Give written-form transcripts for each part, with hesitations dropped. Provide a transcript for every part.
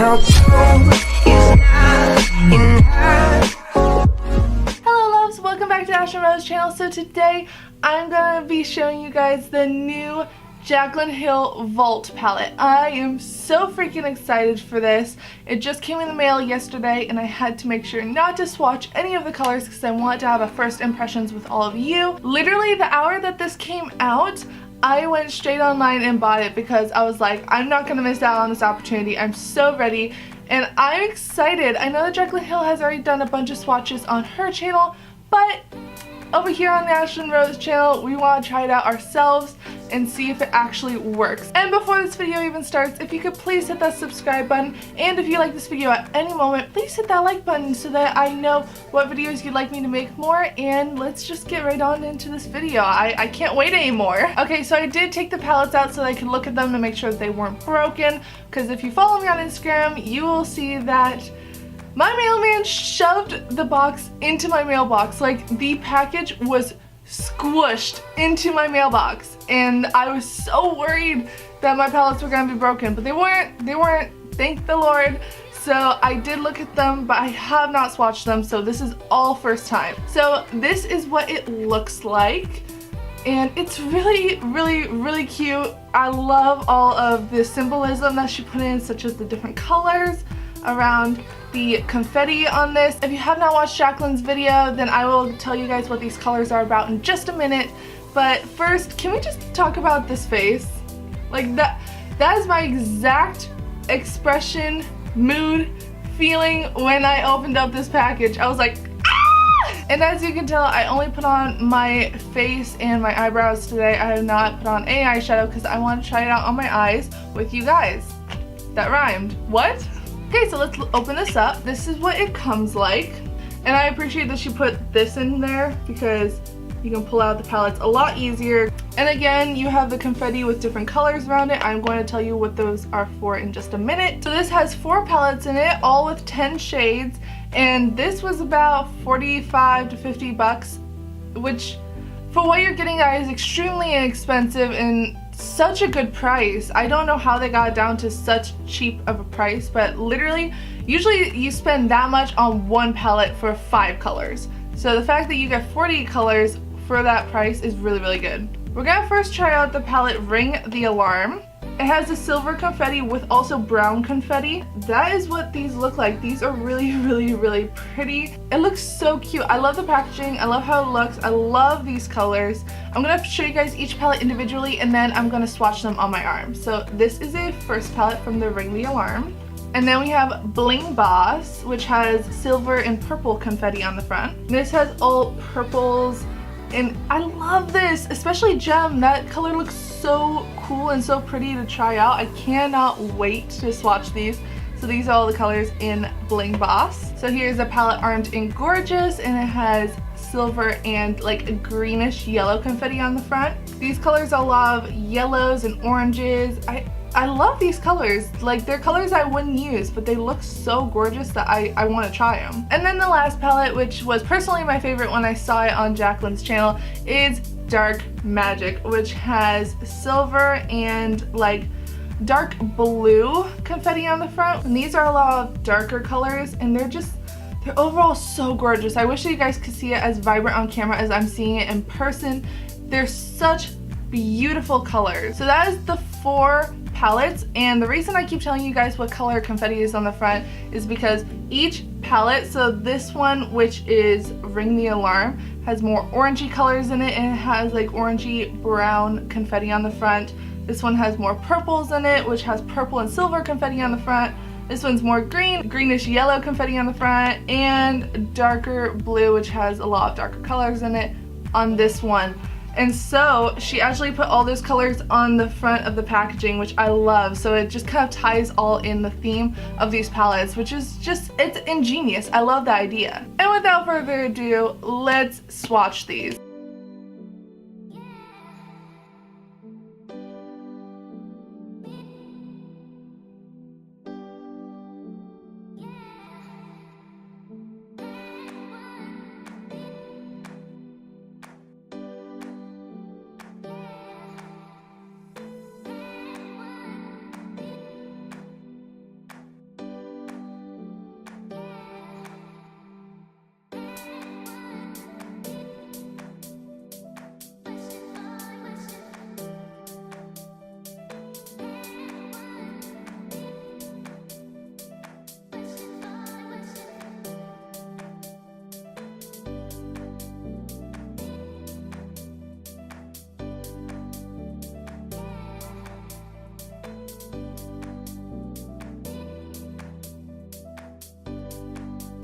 no gold is not enough. Hello loves, welcome back to Aislingrose channel. So today I'm gonna be showing you guys the new Jaclyn Hill Vault palette. I am so freaking excited for this. It just came in the mail yesterday and I had to make sure not to swatch any of the colors because I want to have a first impressions with all of you. Literally the hour that this came out, I went straight online and bought it because I was like, I'm not gonna miss out on this opportunity. I'm so ready and I'm excited. I know that Jaclyn Hill has already done a bunch of swatches on her channel, but over here on the Aislingrose channel, we want to try it out ourselves and see if it actually works. And before this video even starts, if you could please hit that subscribe button, and if you like this video at any moment, please hit that like button so that I know what videos you'd like me to make more, and let's just get right on into this video. I can't wait anymore. Okay, so I did take the palettes out so that I could look at them to make sure that they weren't broken, because if you follow me on Instagram, you will see that my mailman shoved the box into my mailbox. Like, the package was squished into my mailbox and I was so worried that my palettes were gonna be broken, but they weren't, thank the Lord. So I did look at them, but I have not swatched them, so this is all first time. So this is what it looks like, and it's really cute. I love all of the symbolism that she put in, such as the different colors around the confetti on this. If you have not watched Jaclyn's video, then I will tell you guys what these colors are about in just a minute. But first, can we just talk about this face? Like, that is my exact expression, mood, feeling when I opened up this package. I was like, ah! And as you can tell, I only put on my face and my eyebrows today. I have not put on any eyeshadow because I want to try it out on my eyes with you guys. That rhymed. What? Okay, so let's open this up. This is what it comes like. And I appreciate that she put this in there because you can pull out the palettes a lot easier. And again, you have the confetti with different colors around it. I'm going to tell you what those are for in just a minute. So this has 4 palettes in it, all with 10 shades. And this was about 45 to 50 bucks, which for what you're getting at is extremely inexpensive and such a good price. I don't know how they got it down to such cheap of a price, but literally, usually you spend that much on one palette for 5 colors. So the fact that you get 40 colors for that price is really good. We're gonna first try out the palette Ring the Alarm. It has a silver confetti with also brown confetti. That is what these look like. These are really pretty. It looks so cute. I love the packaging. I love how it looks. I love these colors. I'm gonna show you guys each palette individually and then I'm gonna swatch them on my arm. So this is a first palette from the Ring the Alarm. And then we have Bling Boss, which has silver and purple confetti on the front. This has all purples. And I love this, especially Gem. That color looks so cool and so pretty to try out. I cannot wait to swatch these. So these are all the colors in Bling Boss. So here's a palette armed in Gorgeous, and it has silver and like a greenish yellow confetti on the front. These colors all love yellows and oranges. I love these colors. Like, they're colors I wouldn't use, but they look so gorgeous that I want to try them. And then the last palette, which was personally my favorite when I saw it on Jaclyn's channel, is Dark Magic, which has silver and like dark blue confetti on the front. And these are a lot of darker colors, and they're overall so gorgeous. I wish that you guys could see it as vibrant on camera as I'm seeing it in person. They're such beautiful colors. So that is the 4 palettes, and the reason I keep telling you guys what color confetti is on the front is because each palette, so this one, which is Ring the Alarm, has more orangey colors in it, and it has like orangey brown confetti on the front. This one has more purples in it, which has purple and silver confetti on the front. This one's more greenish yellow confetti on the front, and darker blue, which has a lot of darker colors in it on this one. And so she actually put all those colors on the front of the packaging, which I love. So it just kind of ties all in the theme of these palettes, which is just, it's ingenious. I love the idea. And without further ado, let's swatch these.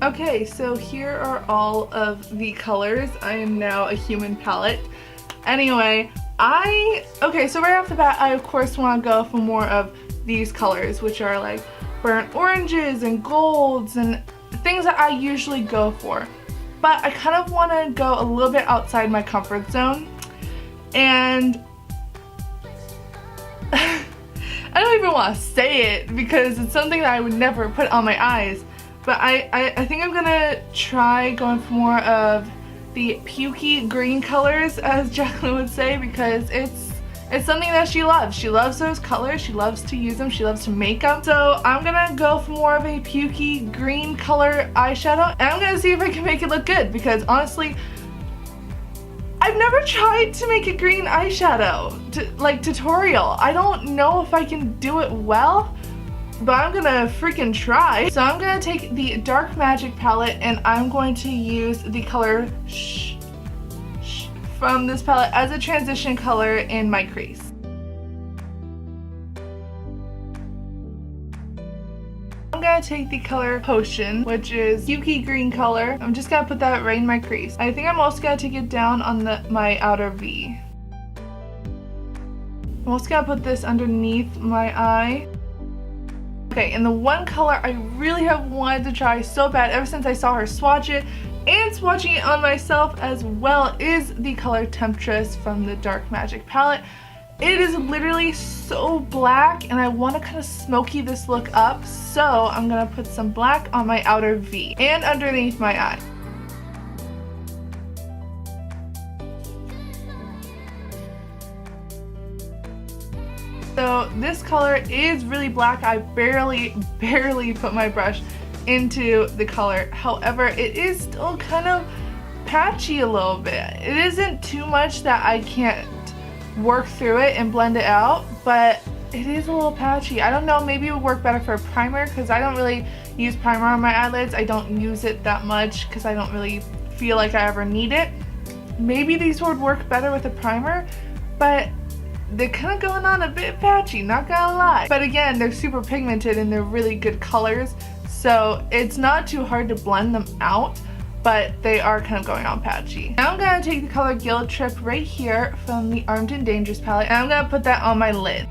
Okay, so here are all of the colors. I am now a human palette. Anyway, so right off the bat, I of course want to go for more of these colors, which are like burnt oranges and golds and things that I usually go for. But I kind of want to go a little bit outside my comfort zone. And I don't even want to say it because it's something that I would never put on my eyes. But I think I'm gonna try going for more of the pukey green colors, as Jaclyn would say, because it's something that she loves. She loves those colors, she loves to use them, she loves to make them. So I'm gonna go for more of a pukey green color eyeshadow, and I'm gonna see if I can make it look good, because honestly, I've never tried to make a green eyeshadow, like tutorial. I don't know if I can do it well, but I'm gonna freaking try. So I'm gonna take the Dark Magic palette and I'm going to use the color Shh from this palette as a transition color in my crease. I'm gonna take the color Potion, which is pukey green color. I'm just gonna put that right in my crease. I think I'm also gonna take it down on my outer V. I'm also gonna put this underneath my eye. Okay, and the one color I really have wanted to try so bad ever since I saw her swatch it and swatching it on myself as well is the color Temptress from the Dark Magic palette. It is literally so black and I want to kind of smoky this look up, so I'm going to put some black on my outer V and underneath my eye. So this color is really black. I barely put my brush into the color. However, it is still kind of patchy a little bit. It isn't too much that I can't work through it and blend it out, but it is a little patchy. I don't know, maybe it would work better for a primer because I don't really use primer on my eyelids. I don't use it that much because I don't really feel like I ever need it. Maybe these would work better with a primer, but they're kind of going on a bit patchy, not gonna lie. But again, they're super pigmented and they're really good colors, so it's not too hard to blend them out, but they are kind of going on patchy. Now I'm gonna take the color Guilt Trip right here from the Armed and Dangerous palette, and I'm gonna put that on my lid.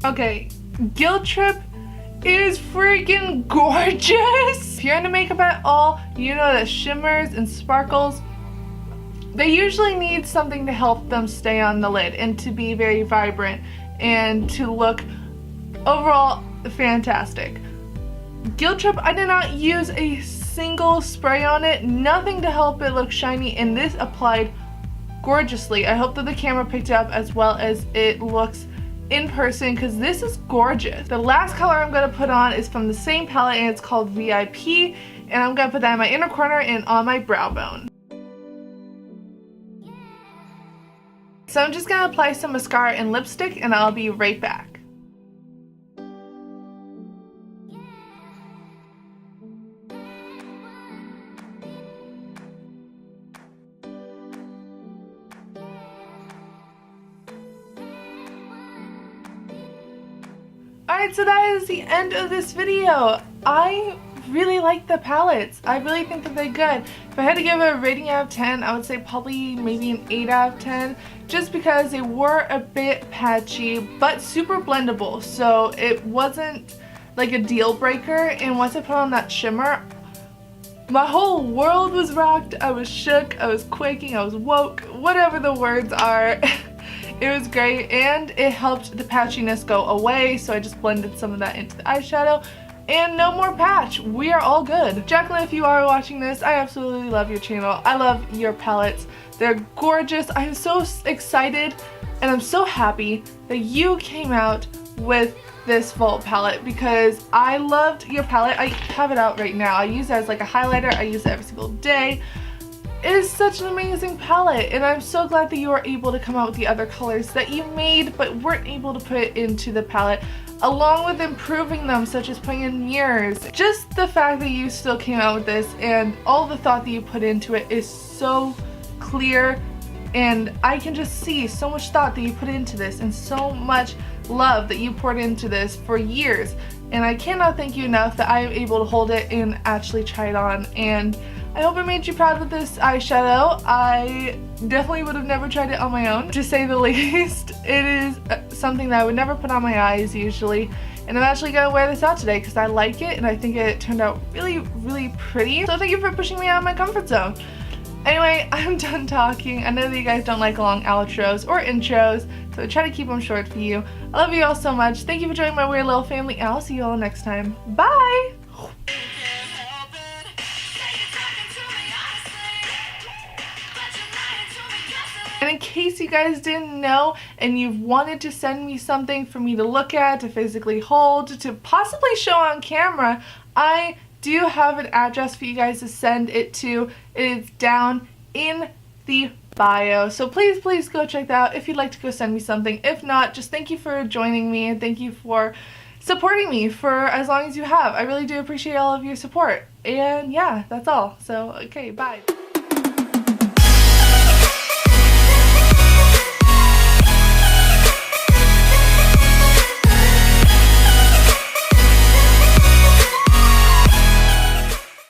Okay, Guilt Trip is freaking gorgeous! If you're into makeup at all, you know that shimmers and sparkles, they usually need something to help them stay on the lid and to be very vibrant and to look overall fantastic. Guilt Trip, I did not use a single spray on it, nothing to help it look shiny, and this applied gorgeously. I hope that the camera picked it up as well as it looks in person because this is gorgeous. The last color I'm going to put on is from the same palette and it's called VIP, and I'm going to put that in my inner corner and on my brow bone. So I'm just going to apply some mascara and lipstick and I'll be right back. Alright, so that is the end of this video. I really like the palettes. I really think that they're good. If I had to give it a rating out of 10, I would say probably maybe an 8 out of 10, just because they were a bit patchy, but super blendable, so it wasn't like a deal breaker. And once I put on that shimmer, my whole world was rocked. I was shook, I was quaking, I was woke, whatever the words are. It was great, and it helped the patchiness go away, so I just blended some of that into the eyeshadow, and no more patch. We are all good. Jaclyn, if you are watching this, I absolutely love your channel. I love your palettes. They're gorgeous. I'm so excited, and I'm so happy that you came out with this Vault palette because I loved your palette. I have it out right now. I use it as like a highlighter. I use it every single day. It is such an amazing palette, and I'm so glad that you were able to come out with the other colors that you made but weren't able to put into the palette. along with improving them, such as putting in mirrors. Just the fact that you still came out with this and all the thought that you put into it is so clear, and I can just see so much thought that you put into this and so much love that you poured into this for years, and I cannot thank you enough that I am able to hold it and actually try it on. And I hope I made you proud with this eyeshadow. I definitely would have never tried it on my own, to say the least. It is something that I would never put on my eyes usually, and I'm actually going to wear this out today because I like it and I think it turned out really, really pretty. So thank you for pushing me out of my comfort zone. Anyway, I'm done talking. I know that you guys don't like long outros or intros, so I try to keep them short for you. I love you all so much. Thank you for joining my weird little family, and I'll see you all next time. Bye! And in case you guys didn't know and you've wanted to send me something for me to look at, to physically hold, to possibly show on camera, I do have an address for you guys to send it to. It is down in the bio. So please, please go check that out if you'd like to go send me something. If not, just thank you for joining me and thank you for supporting me for as long as you have. I really do appreciate all of your support. And yeah, that's all. So, okay, bye.